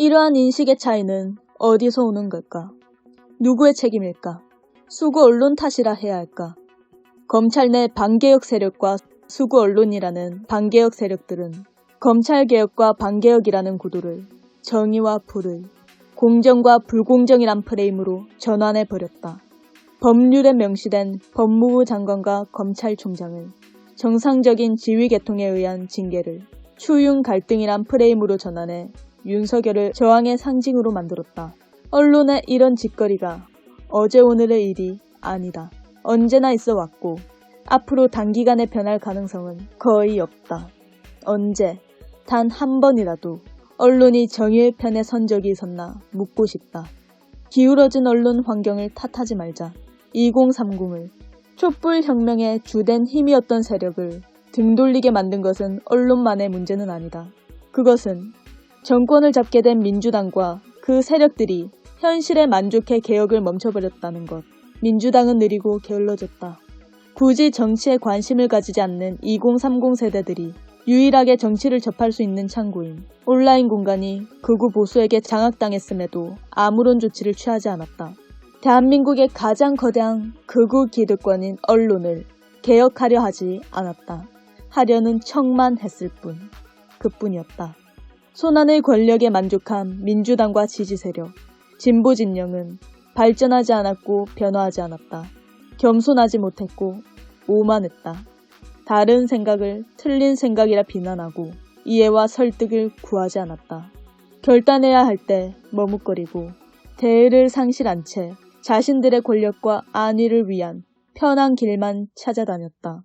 이러한 인식의 차이는 어디서 오는 걸까? 누구의 책임일까? 수구 언론 탓이라 해야 할까? 검찰 내 반개혁 세력과 수구 언론이라는 반개혁 세력들은 검찰개혁과 반개혁이라는 구도를 정의와 불의, 공정과 불공정이란 프레임으로 전환해버렸다. 법률에 명시된 법무부 장관과 검찰총장을 정상적인 지위계통에 의한 징계를 추윤 갈등이란 프레임으로 전환해 윤석열을 저항의 상징으로 만들었다. 언론의 이런 짓거리가 어제 오늘의 일이 아니다. 언제나 있어 왔고 앞으로 단기간에 변할 가능성은 거의 없다. 언제 단 한 번이라도 언론이 정의의 편에 선 적이 있었나 묻고 싶다. 기울어진 언론 환경을 탓하지 말자. 2030을 촛불혁명의 주된 힘이었던 세력을 등돌리게 만든 것은 언론만의 문제는 아니다. 그것은 정권을 잡게 된 민주당과 그 세력들이 현실에 만족해 개혁을 멈춰버렸다는 것. 민주당은 느리고 게을러졌다. 굳이 정치에 관심을 가지지 않는 2030 세대들이 유일하게 정치를 접할 수 있는 창구인 온라인 공간이 극우 보수에게 장악당했음에도 아무런 조치를 취하지 않았다. 대한민국의 가장 거대한 극우 기득권인 언론을 개혁하려 하지 않았다. 하려는 척만 했을 뿐. 그뿐이었다. 손안의 권력에 만족한 민주당과 지지 세력, 진보 진영은 발전하지 않았고 변화하지 않았다. 겸손하지 못했고 오만했다. 다른 생각을 틀린 생각이라 비난하고 이해와 설득을 구하지 않았다. 결단해야 할 때 머뭇거리고 대의를 상실한 채 자신들의 권력과 안위를 위한 편한 길만 찾아다녔다.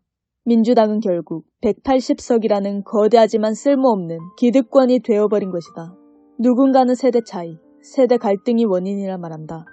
민주당은 결국 180석이라는 거대하지만 쓸모없는 기득권이 되어버린 것이다. 누군가는 세대 차이, 세대 갈등이 원인이라 말한다.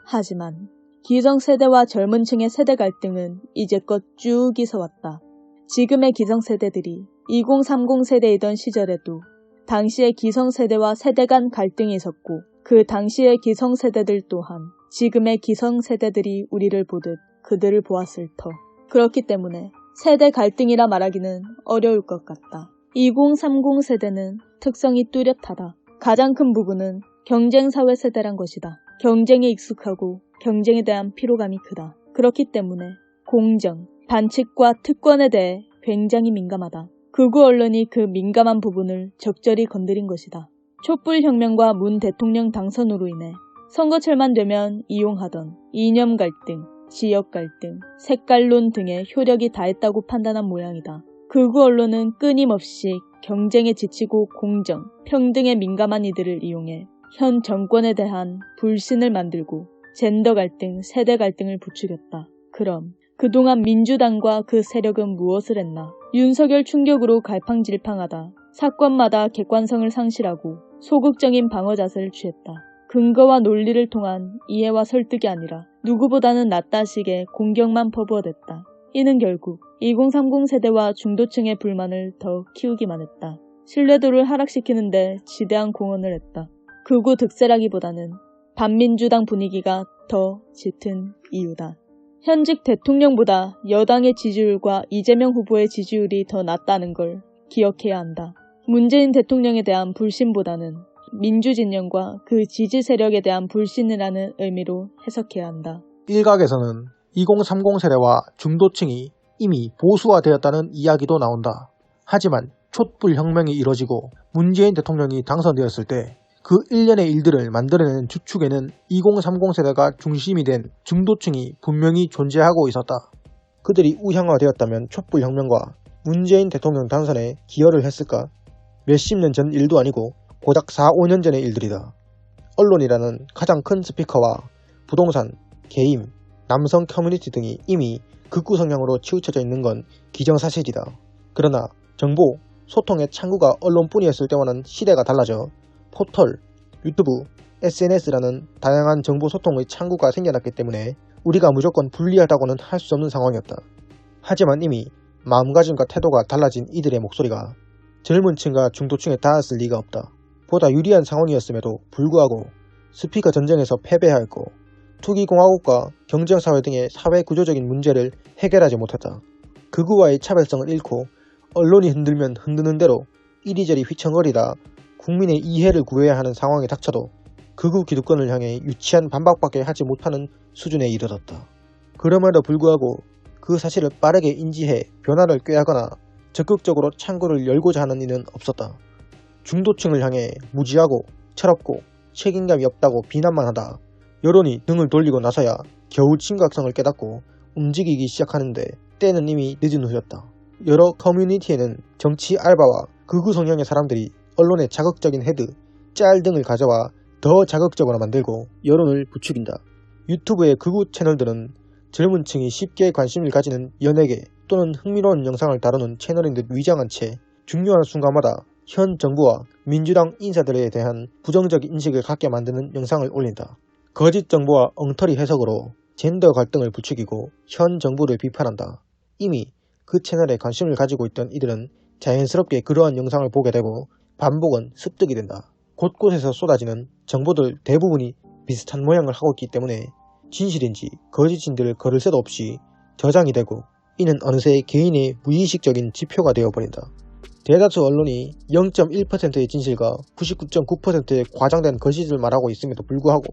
하지만 기성세대와 젊은 층의 세대 갈등은 이제껏 쭉 있어왔다. 지금의 기성세대들이 2030 세대이던 시절에도 당시의 기성세대와 세대 간 갈등이 있었고 그 당시의 기성세대들 또한 지금의 기성세대들이 우리를 보듯 그들을 보았을 터. 그렇기 때문에 세대 갈등이라 말하기는 어려울 것 같다. 2030 세대는 특성이 뚜렷하다. 가장 큰 부분은 경쟁사회 세대란 것이다. 경쟁에 익숙하고 경쟁에 대한 피로감이 크다. 그렇기 때문에 공정, 반칙과 특권에 대해 굉장히 민감하다. 극우 언론이 그 민감한 부분을 적절히 건드린 것이다. 촛불혁명과 문 대통령 당선으로 인해 선거철만 되면 이용하던 이념 갈등, 지역 갈등, 색깔론 등의 효력이 다했다고 판단한 모양이다. 극우 언론은 끊임없이 경쟁에 지치고 공정, 평등에 민감한 이들을 이용해 현 정권에 대한 불신을 만들고 젠더 갈등, 세대 갈등을 부추겼다. 그럼 그동안 민주당과 그 세력은 무엇을 했나? 윤석열 충격으로 갈팡질팡하다. 사건마다 객관성을 상실하고 소극적인 방어 자세를 취했다. 근거와 논리를 통한 이해와 설득이 아니라 누구보다는 낫다식의 공격만 퍼부어댔다. 이는 결국 2030 세대와 중도층의 불만을 더 키우기만 했다. 신뢰도를 하락시키는데 지대한 공헌을 했다. 극우 득세라기보다는 반민주당 분위기가 더 짙은 이유다. 현직 대통령보다 여당의 지지율과 이재명 후보의 지지율이 더 낮다는 걸 기억해야 한다. 문재인 대통령에 대한 불신보다는 민주진영과 그 지지 세력에 대한 불신이라는 의미로 해석해야 한다. 일각에서는 2030 세대와 중도층이 이미 보수화되었다는 이야기도 나온다. 하지만 촛불혁명이 이뤄지고 문재인 대통령이 당선되었을 때 그 일련의 일들을 만들어내는 주축에는 2030 세대가 중심이 된 중도층이 분명히 존재하고 있었다. 그들이 우향화되었다면 촛불혁명과 문재인 대통령 당선에 기여를 했을까? 몇십 년 전 일도 아니고 고작 4, 5년 전의 일들이다. 언론이라는 가장 큰 스피커와 부동산, 게임, 남성 커뮤니티 등이 이미 극우 성향으로 치우쳐져 있는 건 기정사실이다. 그러나 정보, 소통의 창구가 언론뿐이었을 때와는 시대가 달라져 포털, 유튜브, SNS라는 다양한 정보 소통의 창구가 생겨났기 때문에 우리가 무조건 불리하다고는 할 수 없는 상황이었다. 하지만 이미 마음가짐과 태도가 달라진 이들의 목소리가 젊은 층과 중도층에 닿았을 리가 없다. 보다 유리한 상황이었음에도 불구하고 스피커 전쟁에서 패배하였고 투기공화국과 경쟁사회 등의 사회 구조적인 문제를 해결하지 못했다. 극우와의 차별성을 잃고 언론이 흔들면 흔드는 대로 이리저리 휘청거리다 국민의 이해를 구해야 하는 상황에 닥쳐도 극우 기득권을 향해 유치한 반박밖에 하지 못하는 수준에 이르렀다. 그럼에도 불구하고 그 사실을 빠르게 인지해 변화를 꾀하거나 적극적으로 창구를 열고자 하는 이는 없었다. 중도층을 향해 무지하고 철없고 책임감이 없다고 비난만 하다 여론이 등을 돌리고 나서야 겨우 심각성을 깨닫고 움직이기 시작하는데 때는 이미 늦은 후였다. 여러 커뮤니티에는 정치 알바와 극우 성향의 사람들이 언론의 자극적인 헤드, 짤 등을 가져와 더 자극적으로 만들고 여론을 부추긴다. 유튜브의 극우 채널들은 젊은 층이 쉽게 관심을 가지는 연예계 또는 흥미로운 영상을 다루는 채널인 듯 위장한 채 중요한 순간마다 현 정부와 민주당 인사들에 대한 부정적 인식을 갖게 만드는 영상을 올린다. 거짓 정보와 엉터리 해석으로 젠더 갈등을 부추기고 현 정부를 비판한다. 이미 그 채널에 관심을 가지고 있던 이들은 자연스럽게 그러한 영상을 보게 되고 반복은 습득이 된다. 곳곳에서 쏟아지는 정보들 대부분이 비슷한 모양을 하고 있기 때문에 진실인지 거짓인지를 거를 새도 없이 저장이 되고 이는 어느새 개인의 무의식적인 지표가 되어버린다. 대다수 언론이 0.1%의 진실과 99.9%의 과장된 거짓을 말하고 있음에도 불구하고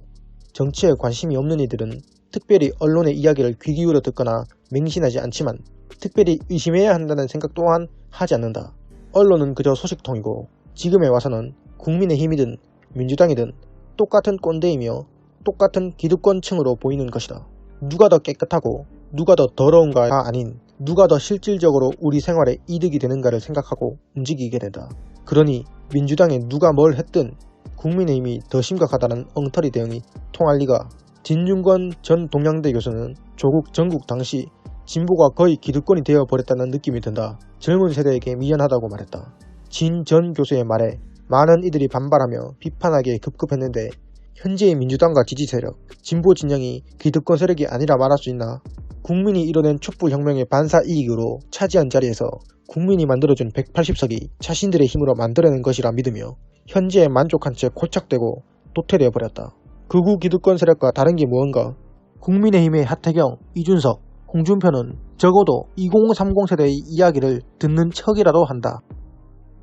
정치에 관심이 없는 이들은 특별히 언론의 이야기를 귀 기울여 듣거나 맹신하지 않지만 특별히 의심해야 한다는 생각 또한 하지 않는다. 언론은 그저 소식통이고 지금에 와서는 국민의힘이든 민주당이든 똑같은 꼰대이며 똑같은 기득권층으로 보이는 것이다. 누가 더 깨끗하고 누가 더 더러운가가 아닌 누가 더 실질적으로 우리 생활에 이득이 되는가를 생각하고 움직이게 된다. 그러니 민주당에 누가 뭘 했든 국민의힘이 더 심각하다는 엉터리 대응이 통할 리가. 진중권 전 동양대 교수는 조국 전국 당시 진보가 거의 기득권이 되어버렸다는 느낌이 든다. 젊은 세대에게 미안하다고 말했다. 진 전 교수의 말에 많은 이들이 반발하며 비판하기에 급급했는데 현재의 민주당과 지지 세력, 진보 진영이 기득권 세력이 아니라 말할 수 있나? 국민이 이뤄낸 촛불혁명의 반사이익으로 차지한 자리에서 국민이 만들어준 180석이 자신들의 힘으로 만들어낸 것이라 믿으며 현재에 만족한 채 고착되고 도태되어 버렸다. 극우 기득권 세력과 다른 게 무언가? 국민의힘의 하태경, 이준석, 홍준표는 적어도 2030 세대의 이야기를 듣는 척이라도 한다.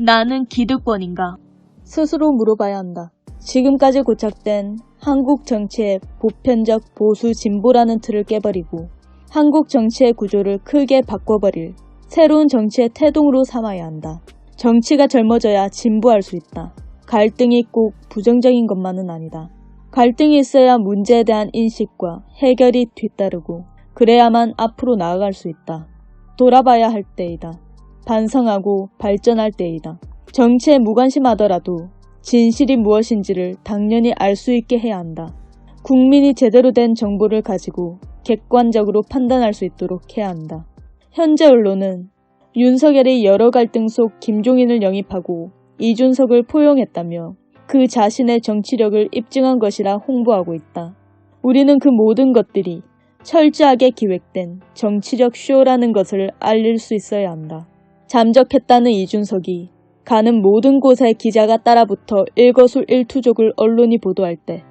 나는 기득권인가? 스스로 물어봐야 한다. 지금까지 고착된 한국 정치의 보편적 보수 진보라는 틀을 깨버리고 한국 정치의 구조를 크게 바꿔버릴 새로운 정치의 태동으로 삼아야 한다. 정치가 젊어져야 진보할 수 있다. 갈등이 꼭 부정적인 것만은 아니다. 갈등이 있어야 문제에 대한 인식과 해결이 뒤따르고 그래야만 앞으로 나아갈 수 있다. 돌아봐야 할 때이다. 반성하고 발전할 때이다. 정치에 무관심하더라도 진실이 무엇인지를 당연히 알 수 있게 해야 한다. 국민이 제대로 된 정보를 가지고 객관적으로 판단할 수 있도록 해야 한다. 현재 언론은 윤석열이 여러 갈등 속 김종인을 영입하고 이준석을 포용했다며 그 자신의 정치력을 입증한 것이라 홍보하고 있다. 우리는 그 모든 것들이 철저하게 기획된 정치적 쇼라는 것을 알릴 수 있어야 한다. 잠적했다는 이준석이 가는 모든 곳에 기자가 따라붙어 일거수일투족을 언론이 보도할 때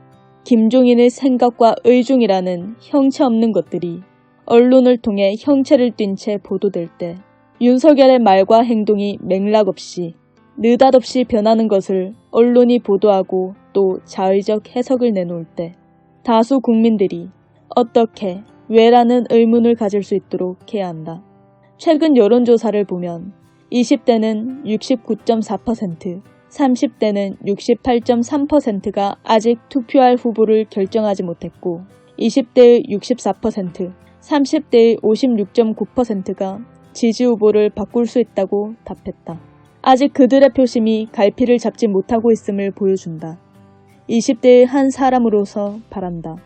김종인의 생각과 의중이라는 형체 없는 것들이 언론을 통해 형체를 띈 채 보도될 때 윤석열의 말과 행동이 맥락 없이 느닷없이 변하는 것을 언론이 보도하고 또 자의적 해석을 내놓을 때 다수 국민들이 어떻게, 왜라는 의문을 가질 수 있도록 해야 한다. 최근 여론조사를 보면 20대는 69.4%, 30대는 68.3%가 아직 투표할 후보를 결정하지 못했고 20대의 64%, 30대의 56.9%가 지지 후보를 바꿀 수 있다고 답했다. 아직 그들의 표심이 갈피를 잡지 못하고 있음을 보여준다. 20대의 한 사람으로서 바란다.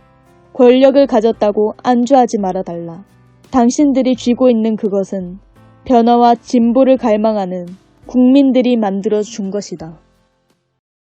권력을 가졌다고 안주하지 말아달라. 당신들이 쥐고 있는 그것은 변화와 진보를 갈망하는 국민들이 만들어 준 것이다.